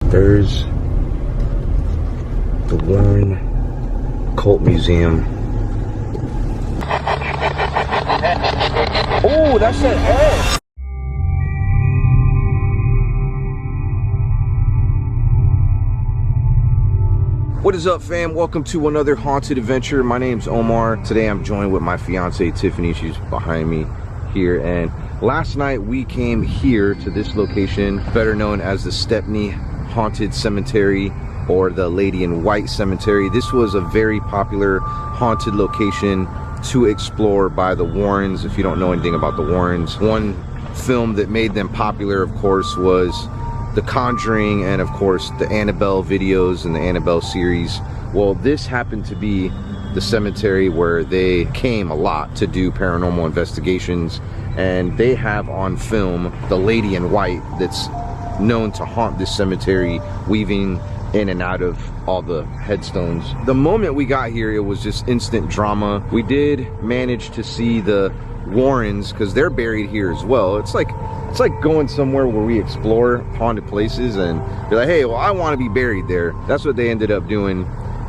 There's the Warren Occult Museum. Oh, that's that Ed. What is up, fam? Welcome to another haunted adventure. My name's Omar. Today I'm joined with my fiance Tiffany. She's behind me here, and last night we came here to this location, better known as the Stepney Haunted Cemetery or the Lady in White Cemetery. This was a very popular haunted location to explore by the Warrens. If you don't know anything about the Warrens, one film that made them popular, of course, was The Conjuring, and of course the Annabelle videos and the Annabelle series. Well, this happened to be the cemetery where they came a lot to do paranormal investigations, and they have on film the Lady in White that's known to haunt this cemetery, weaving in and out of all the headstones. The moment we got here, it was just instant drama. We did manage to see the Warrens because they're buried here as well. It's like going somewhere where we explore haunted places and you're like, hey, well, I want to be buried there. That's what they ended up doing,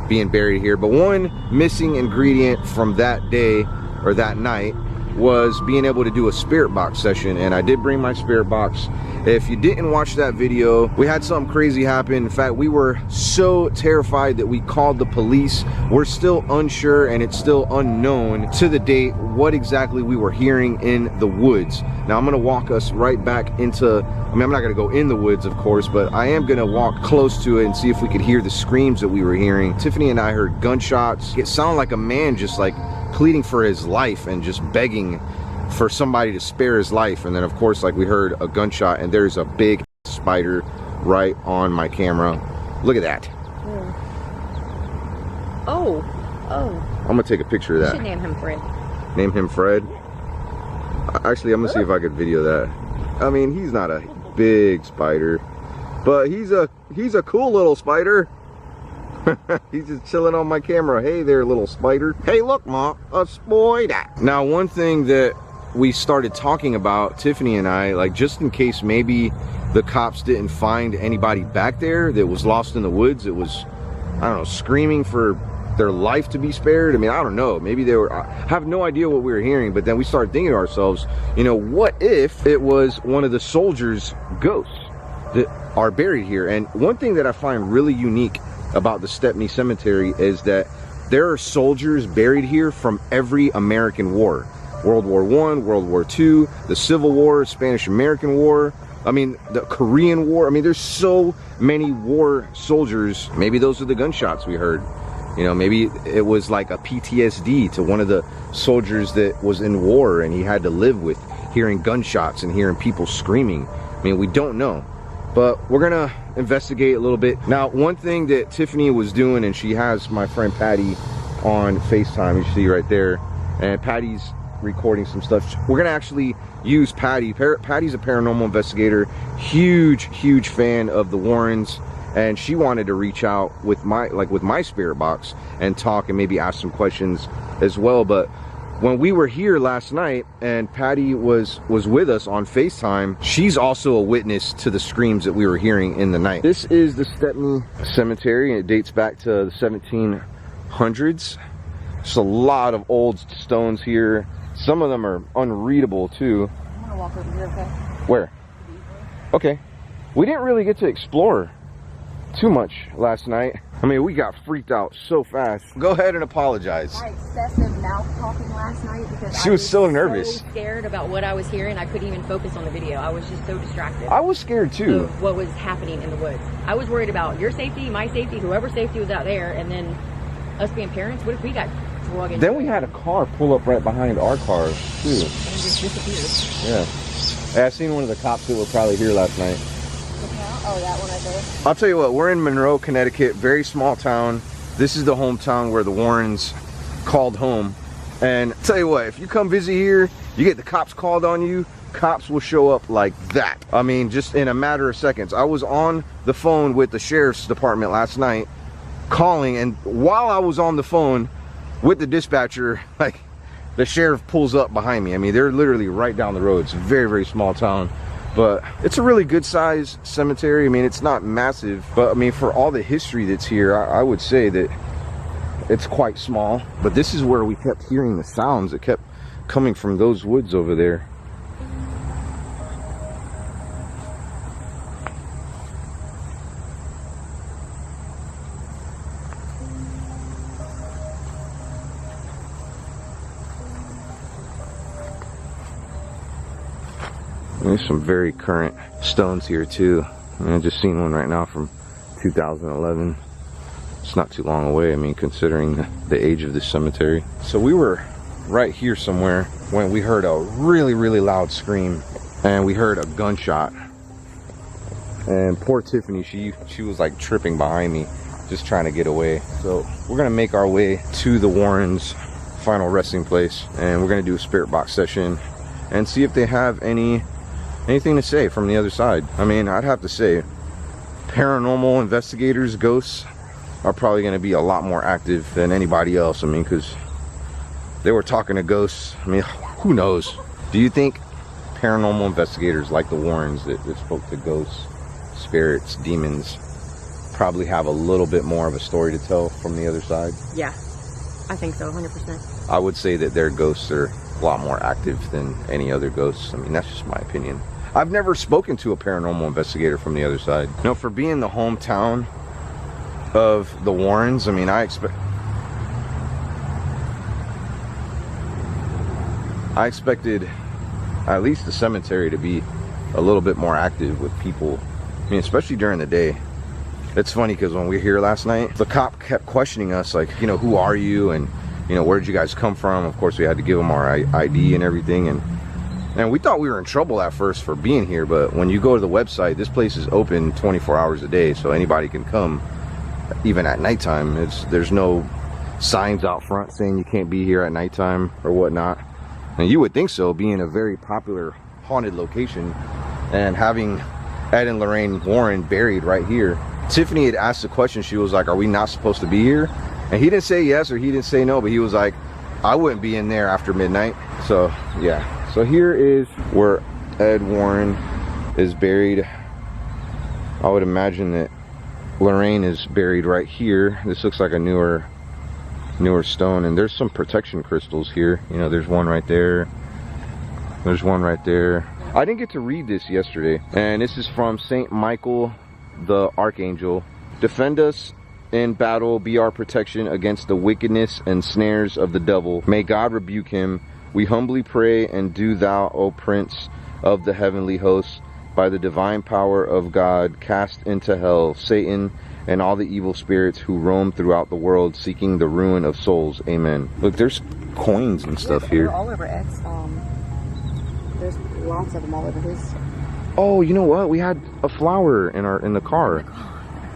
being buried here. But one missing ingredient from that day or that night was being able to do a spirit box session, and I did bring my spirit box. If you didn't watch that video, we had something crazy happen. In fact, we were so terrified that we called the police. We're still unsure, and it's still unknown to the date what exactly we were hearing in the woods. Now I'm gonna walk us right back into, I mean, I'm not gonna go in the woods, of course, but I am gonna walk close to it and see if we could hear the screams that we were hearing. Tiffany and I heard gunshots. It sounded like a man just like pleading for his life and just begging for somebody to spare his life. And then of course, like, we heard a gunshot, and there's a big spider right on my camera. Look at that. Yeah. Oh. I'm gonna take a picture of that. You should name him Fred. Name him Fred? Actually, I'm gonna see if I could video that. I mean, he's not a big spider, but he's a cool little spider. He's just chilling on my camera. Hey there, little spider. Hey, look, Ma, a spider. Now, one thing that we started talking about, Tiffany and I, like, just in case maybe the cops didn't find anybody back there that was lost in the woods, it was, I don't know, screaming for their life to be spared. I mean, I don't know, maybe they were, I have no idea what we were hearing. But then we started thinking to ourselves, you know, what if it was one of the soldiers' ghosts that are buried here? And one thing that I find really unique about the Stepney Cemetery is that there are soldiers buried here from every American war. World War I, World War II, the Civil War, Spanish-American War, I mean, the Korean War. I mean, there's so many war soldiers. Maybe those are the gunshots we heard. You know, maybe it was like a PTSD to one of the soldiers that was in war, and he had to live with hearing gunshots and hearing people screaming. I mean, we don't know. But we're gonna investigate a little bit. Now, one thing that Tiffany was doing, and she has my friend Patty on FaceTime, you see right there, and Patty's recording some stuff. We're gonna actually use Patty. Patty's a paranormal investigator, huge fan of the Warrens, and she wanted to reach out with my spirit box and talk and maybe ask some questions as well. But when we were here last night and Patty was with us on FaceTime, she's also a witness to the screams that we were hearing in the night. This is the Stepney Cemetery, and it dates back to the 1700s. There's a lot of old stones here. Some of them are unreadable too. I'm gonna walk over here, okay? Where? Okay. We didn't really get to explore too much last night. I mean, we got freaked out so fast. Go ahead and apologize. My excessive mouth talking last night because she was so nervous. So scared about what I was hearing. I couldn't even focus on the video. I was just so distracted. I was scared too. Of what was happening in the woods. I was worried about your safety, my safety, whoever's safety was out there, and then us being parents. What if we got drug into Then we had a car pull up right behind our car too. And just disappeared. Yeah. Hey, I seen one of the cops that were probably here last night. Oh, that one right there. I'll tell you what, we're in Monroe, Connecticut, very small town. This is the hometown where the Warrens called home. And I'll tell you what, if you come visit here, you get the cops called on you, cops will show up like that. I mean, just in a matter of seconds. I was on the phone with the sheriff's department last night calling, and while I was on the phone with the dispatcher, like, the sheriff pulls up behind me. I mean, they're literally right down the road. It's a very small town. But it's a really good size cemetery. I mean, it's not massive, but I mean, for all the history that's here, I would say that it's quite small. But this is where we kept hearing the sounds that kept coming from those woods over there. There's some very current stones here too. I mean, I just seen one right now from 2011. It's not too long away, I mean, considering the age of this cemetery. So we were right here somewhere when we heard a really, really loud scream, and we heard a gunshot. And poor Tiffany, she was like tripping behind me, just trying to get away. So we're gonna make our way to the Warrens' final resting place, and we're gonna do a spirit box session and see if they have anything to say from the other side. I mean, I'd have to say paranormal investigators, ghosts, are probably going to be a lot more active than anybody else. I mean, because they were talking to ghosts. I mean, who knows? Do you think paranormal investigators like the Warrens that spoke to ghosts, spirits, demons, probably have a little bit more of a story to tell from the other side? Yeah, I think so, 100%. I would say that their ghosts are a lot more active than any other ghosts. I mean, that's just my opinion. I've never spoken to a paranormal investigator from the other side. You know, for being the hometown of the Warrens, I mean, I expected at least the cemetery to be a little bit more active with people. I mean, especially during the day. It's funny because when we were here last night, the cop kept questioning us, like, you know, who are you, and you know, where did you guys come from? Of course, we had to give them our ID and everything, and we thought we were in trouble at first for being here. But when you go to the website, this place is open 24 hours a day, so anybody can come, even at nighttime. There's no signs out front saying you can't be here at nighttime or whatnot. And you would think so, being a very popular haunted location and having Ed and Lorraine Warren buried right here. Tiffany had asked the question. She was like, are we not supposed to be here? And he didn't say yes or he didn't say no, but he was like, I wouldn't be in there after midnight. So yeah, so here is where Ed Warren is buried. I would imagine that Lorraine is buried right here. This looks like a newer stone, and there's some protection crystals here. You know, there's one right there, there's one right there. I didn't get to read this yesterday, and this is from Saint Michael the Archangel. Defend us in battle, be our protection against the wickedness and snares of the devil. May God rebuke him, we humbly pray, and do thou, O Prince of the heavenly hosts, by the divine power of God, cast into hell Satan and all the evil spirits who roam throughout the world seeking the ruin of souls. Amen. Look, there's coins and stuff here. They're all over Ed's. There's lots of them all over his. Oh, you know what? We had a flower in the car.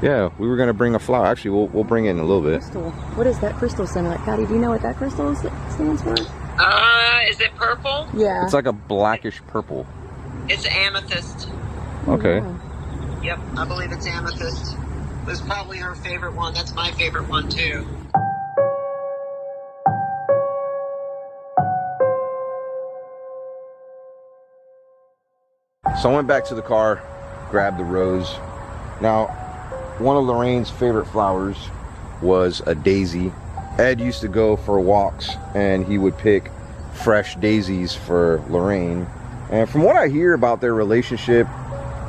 Yeah, we were gonna bring a flower. Actually, we'll bring it in a little bit. Crystal. What is that crystal symbol? Like, Patty, do you know what that crystal stands for? Is it purple? Yeah. It's like a blackish purple. It's amethyst. Okay. Yeah. Yep, I believe it's amethyst. It was probably her favorite one. That's my favorite one too. So I went back to the car, grabbed the rose. Now, one of Lorraine's favorite flowers was a daisy. Ed used to go for walks and he would pick fresh daisies for Lorraine. And from what I hear about their relationship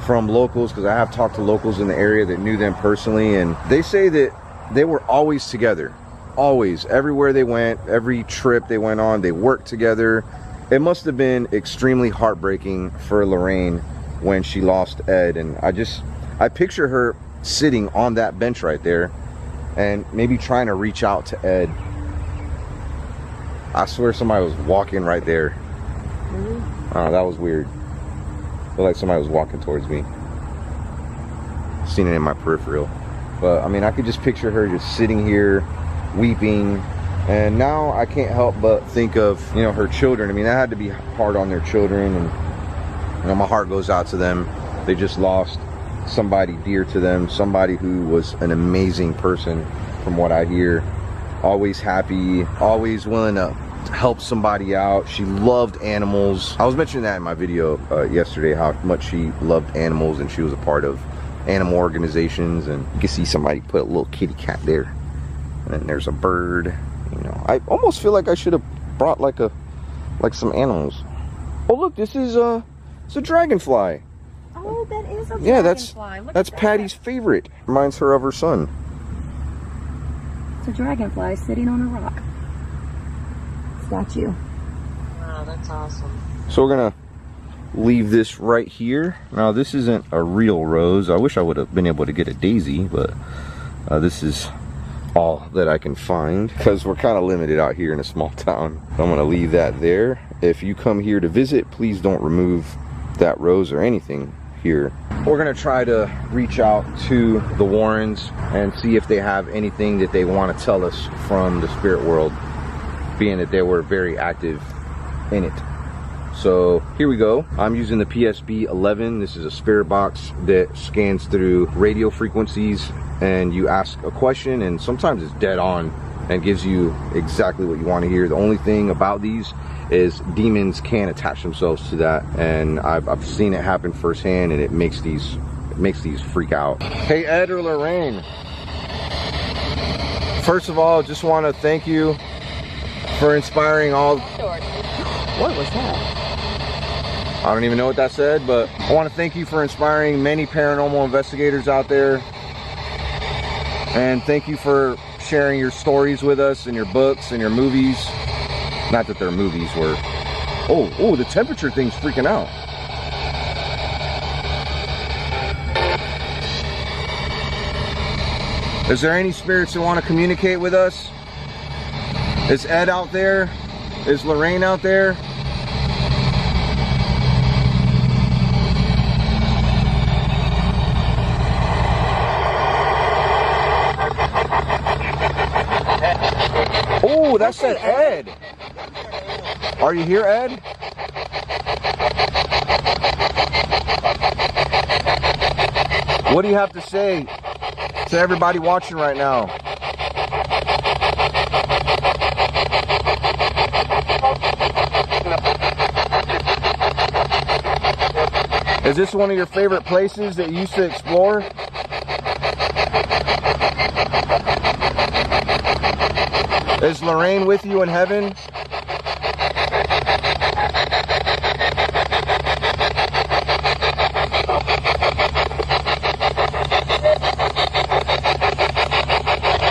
from locals, because I have talked to locals in the area that knew them personally, and they say that they were always together. Always. Everywhere they went, every trip they went on, they worked together. It must have been extremely heartbreaking for Lorraine when she lost Ed. And I picture her sitting on that bench right there and maybe trying to reach out to Ed. I swear somebody was walking right there. Really? Oh, that was weird. I feel like somebody was walking towards me. Seen it in my peripheral. But I mean, I could just picture her just sitting here weeping. And now I can't help but think of, you know, her children. I mean, that had to be hard on their children, and you know, my heart goes out to them. They just lost somebody dear to them, somebody who was an amazing person from what I hear. Always happy, always willing to help somebody out. She loved animals. I was mentioning that in my video yesterday, how much she loved animals, and she was a part of animal organizations. And you can see somebody put a little kitty cat there, and then there's a bird. You know, I almost feel like I should have brought like some animals. Oh look, this is it's a dragonfly. Oh, that is a Yeah, dragonfly. that's Patty's favorite. Reminds her of her son. It's a dragonfly sitting on a rock. Statue. Wow, that's awesome. So we're gonna leave this right here. Now this isn't a real rose. I wish I would have been able to get a daisy, but this is all that I can find because we're kind of limited out here in a small town. So I'm gonna leave that there. If you come here to visit, please don't remove that rose or anything here. We're gonna try to reach out to the Warrens and see if they have anything that they want to tell us from the spirit world, being that they were very active in it. So here we go. I'm using the PSB-11. This is a spirit box that scans through radio frequencies, and you ask a question and sometimes it's dead on and gives you exactly what you want to hear. The only thing about these is demons can attach themselves to that, and I've seen it happen firsthand, and it makes these freak out. Hey, Ed or Lorraine, first of all, just want to thank you for inspiring all. What was that? I don't even know what that said, but I want to thank you for inspiring many paranormal investigators out there, and thank you for sharing your stories with us and your books and your movies. Not that their movies were. Oh, the temperature thing's freaking out. Is there any spirits that want to communicate with us? Is Ed out there? Is Lorraine out there? Oh, that said Ed. Are you here, Ed? What do you have to say to everybody watching right now? Is this one of your favorite places that you used to explore? Is Lorraine with you in heaven?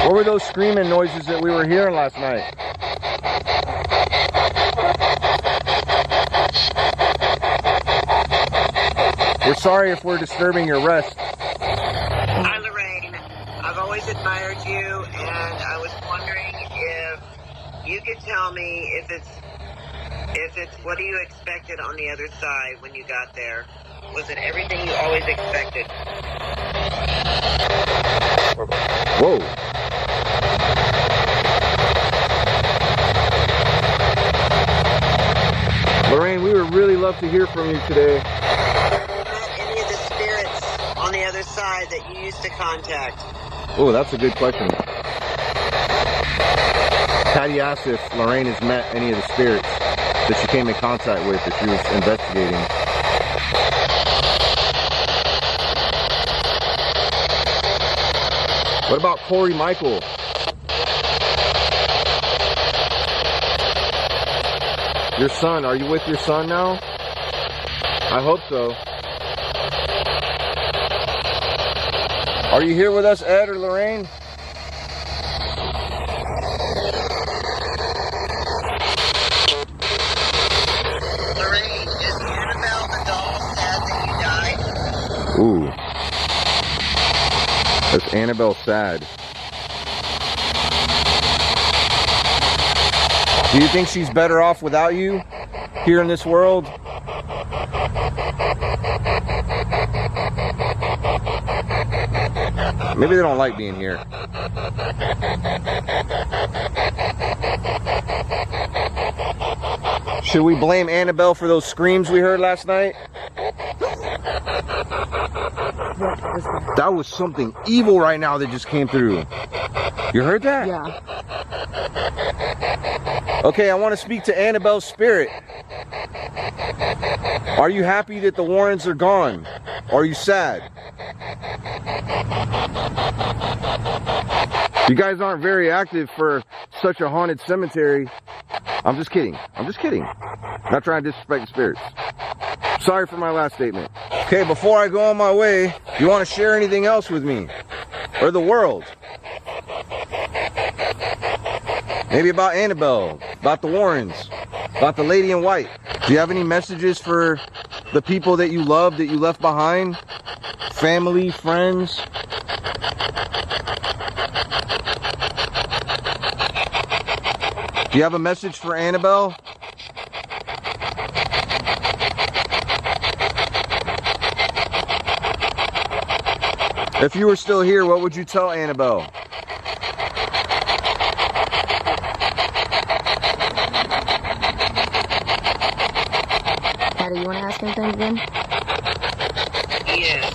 What were those screaming noises that we were hearing last night? We're sorry if we're disturbing your rest. Hi, Lorraine. I've always admired you, and I was wondering if you could tell me if it's what you expected on the other side when you got there. Was it everything you always expected? Whoa. Lorraine, we would really love to hear from you today. Have you met any of the spirits on the other side that you used to contact? Oh, that's a good question. Patty asked if Lorraine has met any of the spirits that she came in contact with that she was investigating. What about Corey Michael? Your son, are you with your son now? I hope so. Are you here with us, Ed or Lorraine? Lorraine, is Annabelle the doll sad that you died? Ooh. That's Annabelle sad. Do you think she's better off without you here in this world? Maybe they don't like being here. Should we blame Annabelle for those screams we heard last night? That was something evil right now that just came through. You heard that? Yeah. Okay, I want to speak to Annabelle's spirit. Are you happy that the Warrens are gone? Or are you sad? You guys aren't very active for such a haunted cemetery. I'm just kidding. I'm just kidding. Not trying to disrespect the spirits. Sorry for my last statement. Okay, before I go on my way, do you want to share anything else with me? Or the world? Maybe about Annabelle, about the Warrens, about the lady in white. Do you have any messages for the people that you love, that you left behind? Family, friends? Do you have a message for Annabelle? If you were still here, what would you tell Annabelle? Patty, you want to ask anything again? Yes.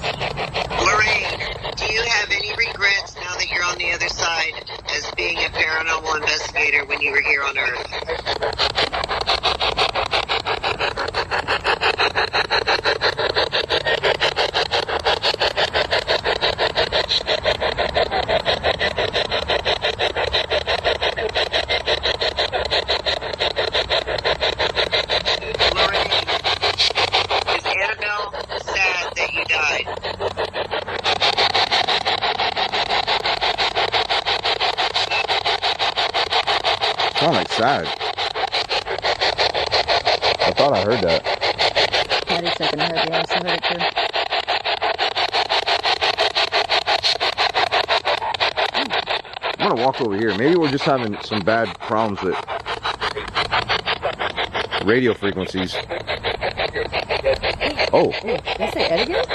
Lorraine, do you have any regrets now that you're on the other side as being a paranormal investigator when you were here on Earth? Sound like sad. I thought I heard that. Patty's shaking her head. Yeah, I heard it too. I'm gonna walk over here. Maybe we're just having some bad problems with radio frequencies. Oh. Ooh, did I say Ed again?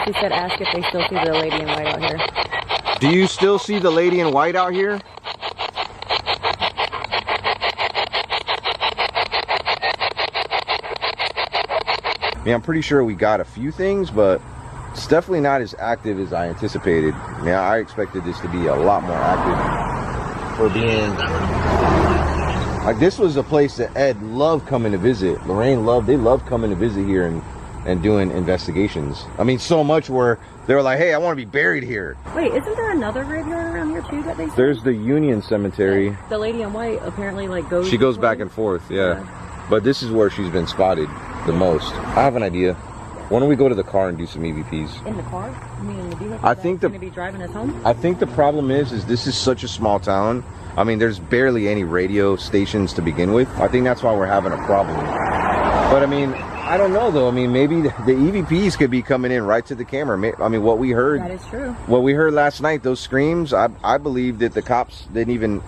He said ask if they still see the lady in white out here. Do you still see the lady in white out here? Yeah, I'm pretty sure we got a few things, but it's definitely not as active as I anticipated. Yeah, I expected this to be a lot more active for being... Like, this was a place that Ed loved coming to visit. Lorraine they loved coming to visit here and doing investigations. I mean, so much where they were like, hey, I want to be buried here. Wait, isn't there another graveyard around here too that they said? There's the Union Cemetery. The lady in white apparently like goes... She goes back and forth, yeah. But this is where she's been spotted the most. I have an idea. Why don't we go to the car and do some EVPs? In the car? You mean in the vehicle? I think going to be driving us home? I think the problem is this is such a small town. I mean, there's barely any radio stations to begin with. I think that's why we're having a problem. But I mean, I don't know though. I mean, maybe the EVPs could be coming in right to the camera. I mean, what we heard. That is true. What we heard last night, those screams, I believe that the cops didn't even,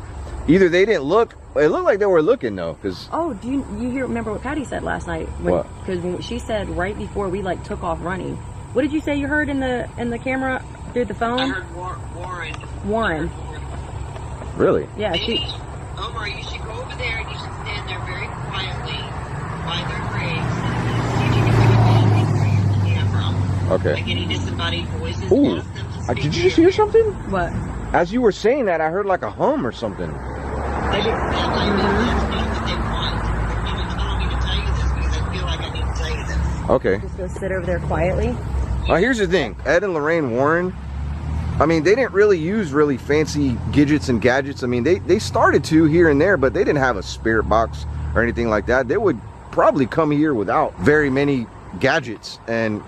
either they didn't look, it looked like they were looking though, because... Oh, do you remember what Patty said last night? What? Because she said right before we like took off running. What did you say you heard in the camera through the phone? I heard Warren. Warren. Really? Yeah, Maybe, Omar, you should go over there and you should stand there very quietly by their graves and see if you can do anything through your camera. Okay. Like any disembodied voices. Ooh, ask them to speak did you to just hear your- something? What? As you were saying that, I heard like a hum or something. That's what they want. They're even telling me to tell you this because I feel like I need to tell you this. Okay. Just go sit over there quietly. Here's the thing. Ed and Lorraine Warren, I mean, they didn't really use really fancy gadgets and gadgets. I mean, they started to here and there, but they didn't have a spirit box or anything like that. They would probably come here without very many gadgets and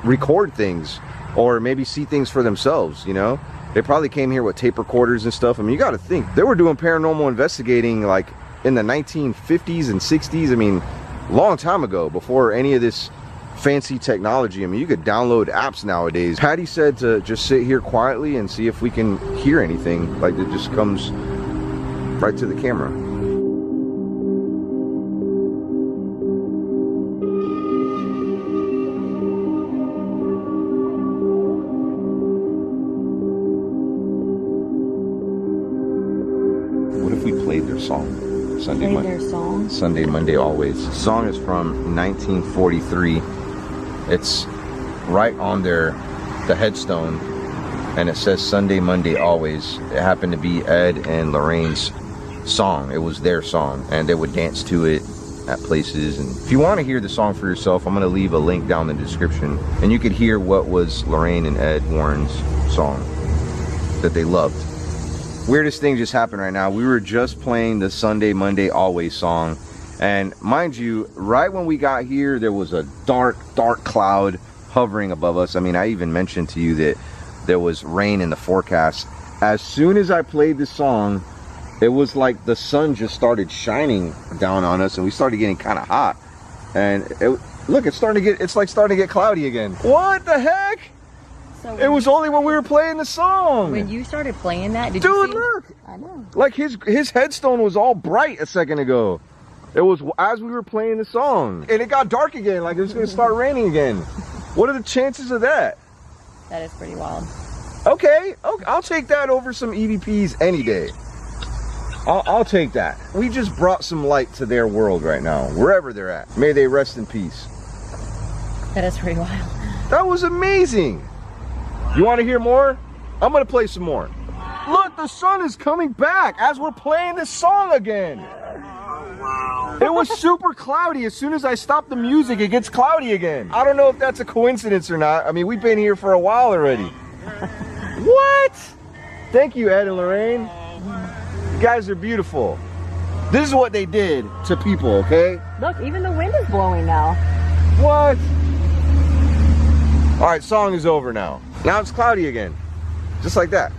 record things or maybe see things for themselves, you know? They probably came here with tape recorders and stuff. I mean, you got to think. They were doing paranormal investigating like in the 1950s and 60s. I mean, long time ago, before any of this fancy technology. I mean, you could download apps nowadays. Patty said to just sit here quietly and see if we can hear anything. Like it just comes right to the camera. What if we played their song? Sunday, Play Monday. their song. Sunday, Monday, always. The song is from 1943. It's right on the headstone, and it says Sunday, Monday, always. It happened to be Ed and Lorraine's song. It was their song, and they would dance to it at places. And if you want to hear the song for yourself, I'm going to leave a link down in the description, and you could hear what was Lorraine and Ed Warren's song that they loved. Weirdest thing just happened right now. We were just playing the Sunday, Monday, always song, and mind you, right when we got here, there was a dark cloud hovering above us. I mean, I even mentioned to you that there was rain in the forecast. As soon as I played the song, it was like the sun just started shining down on us, and we started getting kind of hot. And look, it's starting to get cloudy again. What the heck? So It was only when we were playing the song. when you started playing that, did Dude, you see? look. I know. Like his headstone was all bright a second ago. It was as we were playing the song. And it got dark again, like it was gonna start raining again. What are the chances of that? That is pretty wild. Okay, I'll take that over some EVPs any day. I'll take that. We just brought some light to their world right now, wherever they're at. May they rest in peace. That is pretty wild. That was amazing. You want to hear more? I'm gonna play some more. Look, the sun is coming back as we're playing this song again. It was super cloudy. As soon as I stop the music, it gets cloudy again. I don't know if that's a coincidence or not. I mean, we've been here for a while already. What? Thank you, Ed and Lorraine. You guys are beautiful. This is what they did to people, okay? Look, even the wind is blowing now. What? All right, song is over now. Now it's cloudy again, just like that.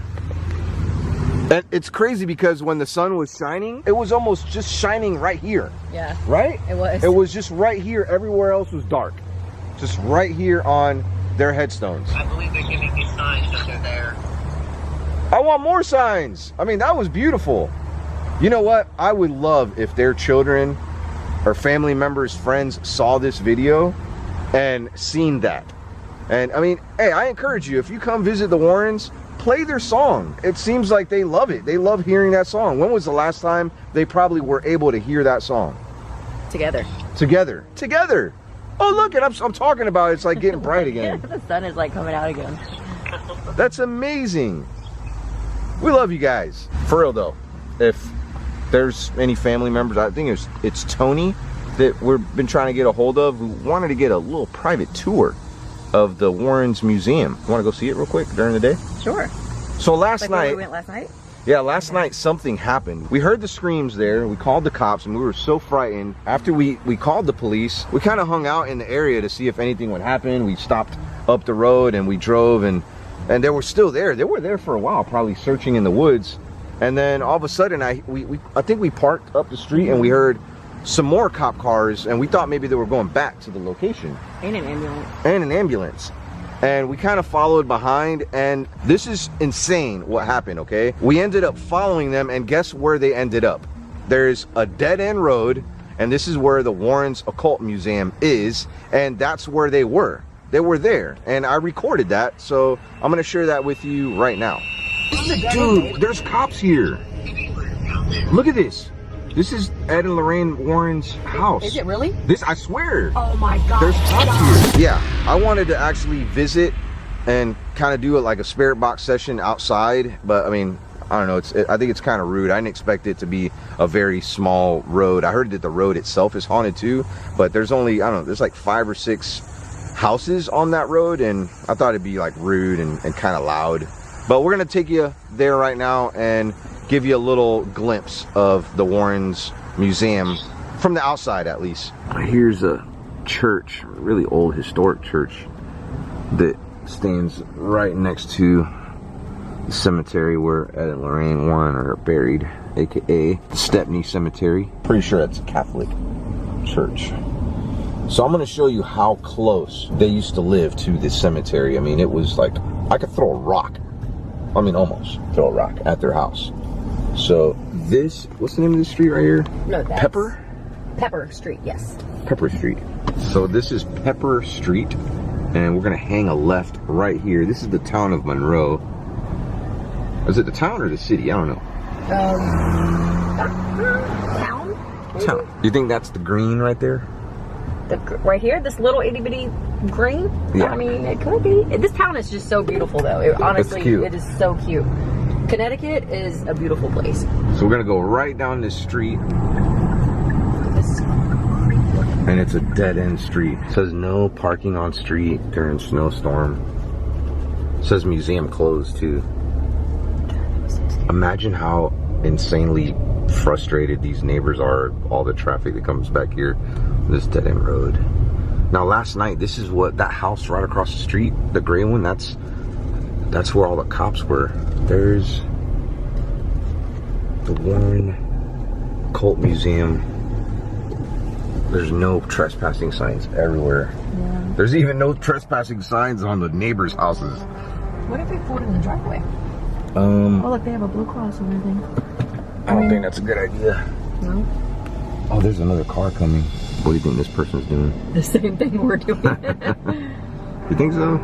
And it's crazy because when the sun was shining, it was almost just shining right here. Yeah. Right? It was. It was just right here. Everywhere else was dark. Just right here on their headstones. I believe they're giving you signs that they're there. I want more signs. I mean, that was beautiful. You know what? I would love if their children or family members, friends saw this video and seen that. And I mean, hey, I encourage you, if you come visit the Warrens, play their song. It seems like they love it. They love hearing that song. When was the last time they probably were able to hear that song? Together. Together. Oh, look, and I'm talking about it. It's like getting bright again. The sun is like coming out again. That's amazing. We love you guys. For real though, if there's any family members, I think it's Tony that we've been trying to get a hold of, who wanted to get a little private tour of the Warren's Museum. You want to go see it real quick during the day? Sure. So last Like where night, we went last night? yeah, last night something happened. We heard the screams there. We called the cops and we were so frightened. After we called the police, we kind of hung out in the area to see if anything would happen. We stopped up the road and we drove, and they were still there. They were there for a while, probably searching in the woods. And then all of a sudden, I think we parked up the street and we heard some more cop cars, and we thought maybe they were going back to the location. And an ambulance. And an ambulance. And we kind of followed behind, and this is insane what happened, okay? We ended up following them, and guess where they ended up? There's a dead-end road, and this is where the Warren's Occult Museum is, and that's where they were. They were there, and I recorded that, so I'm gonna share that with you right now. Dude, there's cops here. Look at this. This is Ed and Lorraine Warren's house. Is it really? This, I swear. Oh my God. There's cops here. Yeah, I wanted to actually visit and kind of do it like a spirit box session outside, but I mean, I don't know, I think it's kind of rude. I didn't expect it to be a very small road. I heard that the road itself is haunted too, but there's only, I don't know, there's like 5 or 6 houses on that road, and I thought it'd be like rude and kind of loud. But we're gonna take you there right now and give you a little glimpse of the Warren's Museum from the outside, at least. Here's a church, a really old historic church that stands right next to the cemetery where Ed and Lorraine Warren are buried, aka Stepney Cemetery. Pretty sure that's a Catholic church. So I'm going to show you how close they used to live to this cemetery. I mean, it was like, I could throw a rock. I mean, almost throw a rock at their house. So this, what's the name of this street right here? No, that's Pepper Street, yes. Pepper Street. So this is Pepper Street, and we're gonna hang a left right here. This is the town of Monroe. Is it the town or the city? I don't know. Town? Tell, you think that's the green right there? Right here, this little itty bitty green. Yeah. I mean, it could be. This town is just so beautiful, though. Honestly, it is so cute. Connecticut is a beautiful place. So we're gonna go right down this street. And it's a dead end street. It says no parking on street during snowstorm. It says museum closed too. Imagine how insanely frustrated these neighbors are, all the traffic that comes back here, this dead end road. Now last night, this is what, that house right across the street, the gray one, that's where all the cops were. There's the Warren Occult Museum. There's no trespassing signs everywhere. Yeah. There's even no trespassing signs on the neighbors' houses. What if we pulled in the driveway? Oh, look, they have a Blue Cross and everything. I don't think that's a good idea. No? Oh, there's another car coming. What do you think this person's doing? The same thing we're doing. You think so?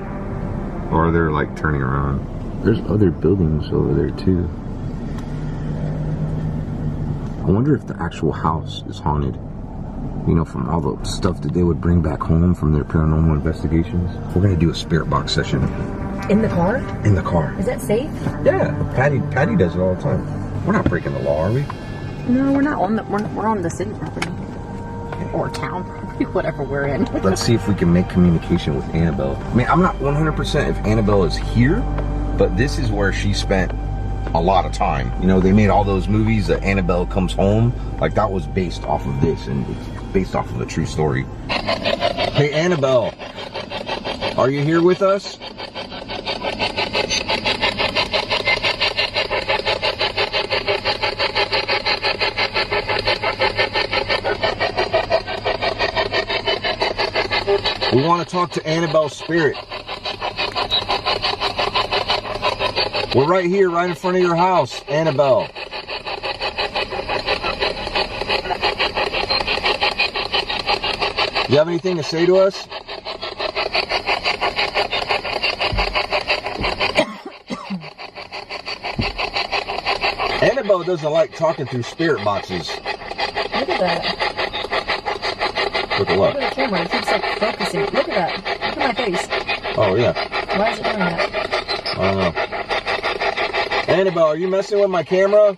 Or are they like turning around? There's other buildings over there too. I wonder if the actual house is haunted. You know, from all the stuff that they would bring back home from their paranormal investigations. We're gonna do a spirit box session. In the car? In the car. Is that safe? Yeah, Patty does it all the time. We're not breaking the law, are we? No, we're not on the. We're on the city property or town property, whatever we're in. Let's see if we can make communication with Annabelle. I mean, I'm not 100% if Annabelle is here, but this is where she spent a lot of time. You know, they made all those movies that Annabelle Comes Home. Like, that was based off of this, and it's based off of a true story. Hey, Annabelle, are you here with us? We want to talk to Annabelle's spirit. We're right here, right in front of your house, Annabelle. You have anything to say to us? Annabelle doesn't like talking through spirit boxes. Look at that. Look at what? Look at the camera. It keeps like focusing. Look at that. Look at my face. Oh, yeah. Why is it doing that? I don't know. Annabelle, are you messing with my camera?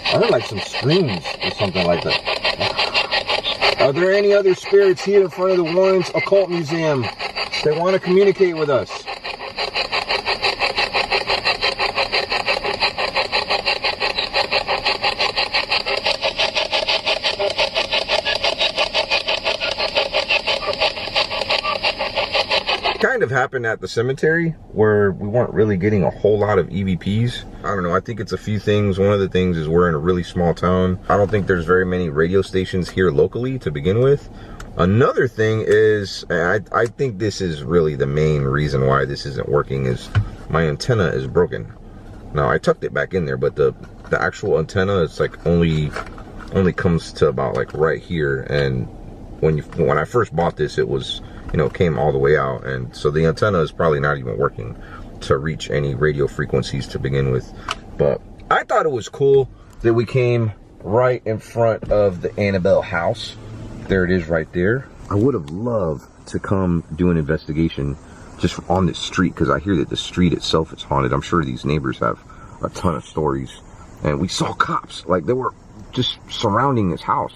I heard like some screams or something like that. Are there any other spirits here in front of the Warren's Occult Museum? They want to communicate with us. Kind of happened at the cemetery where we weren't really getting a whole lot of EVPs. I don't know, I think it's a few things. One of the things is we're in a really small town. I don't think there's very many radio stations here locally to begin with. Another thing is, I think this is really the main reason why this isn't working, is my antenna is broken. Now I tucked it back in there, but the actual antenna, it's like only comes to about like right here. And when I first bought this, it was, you know, came all the way out, and so the antenna is probably not even working to reach any radio frequencies to begin with. But I thought it was cool that we came right in front of the Annabelle house. There it is right there. I would have loved to come do an investigation just on this street, because I hear that the street itself is haunted. I'm sure these neighbors have a ton of stories. And we saw cops, like they were just surrounding this house.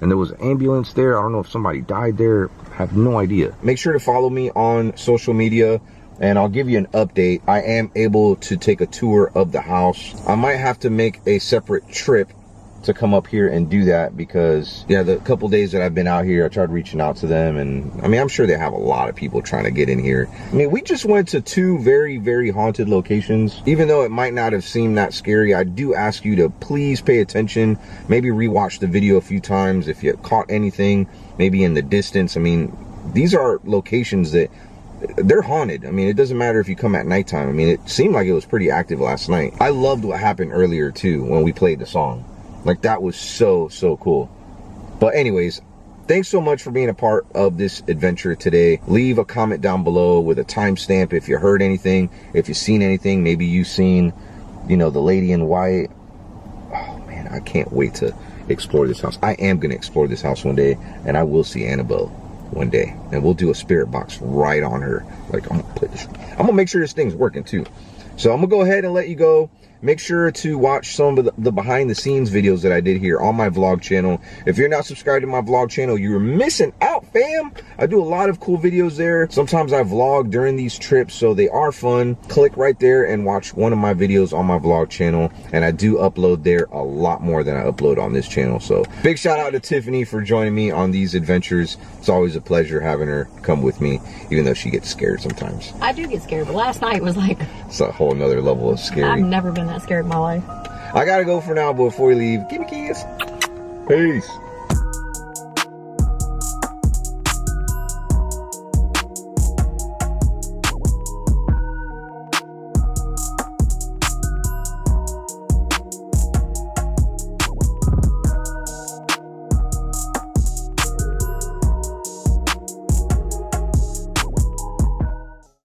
And there was an ambulance there. I don't know if somebody died there. I have no idea. Make sure to follow me on social media, and I'll give you an update. I am able to take a tour of the house. I might have to make a separate trip to come up here and do that, because yeah, the couple days that I've been out here, I tried reaching out to them, and I mean, I'm sure they have a lot of people trying to get in here. I mean, we just went to two very, very haunted locations. Even though it might not have seemed that scary, I do ask you to please pay attention. Maybe rewatch the video a few times if you caught anything, maybe in the distance. I mean, these are locations that they're haunted. I mean, it doesn't matter if you come at nighttime. I mean, it seemed like it was pretty active last night. I loved what happened earlier too when we played the song. Like, that was so cool. But anyways, thanks so much for being a part of this adventure today. Leave a comment down below with a timestamp if you heard anything, if you've seen anything maybe you've seen. you know, the lady in white. Oh man, I can't wait to explore this house. I am gonna explore this house one day, and I will see Annabelle one day, and we'll do a spirit box right on her. Like, I'm gonna make sure this thing's working too. So I'm gonna go ahead and let you go. Make sure to watch some of the behind the scenes videos that I did here on my vlog channel. If you're not subscribed to my vlog channel, you're missing out, fam. I do a lot of cool videos there. Sometimes I vlog during these trips, so they are fun. Click right there and watch one of my videos on my vlog channel. And I do upload there a lot more than I upload on this channel. So big shout out to Tiffany for joining me on these adventures. It's always a pleasure having her come with me, even though she gets scared sometimes. I do get scared, but last night was like... It's a whole nother level of scary. I've never been that scared in my life. I gotta go for now, but before we leave, give me keys. Peace.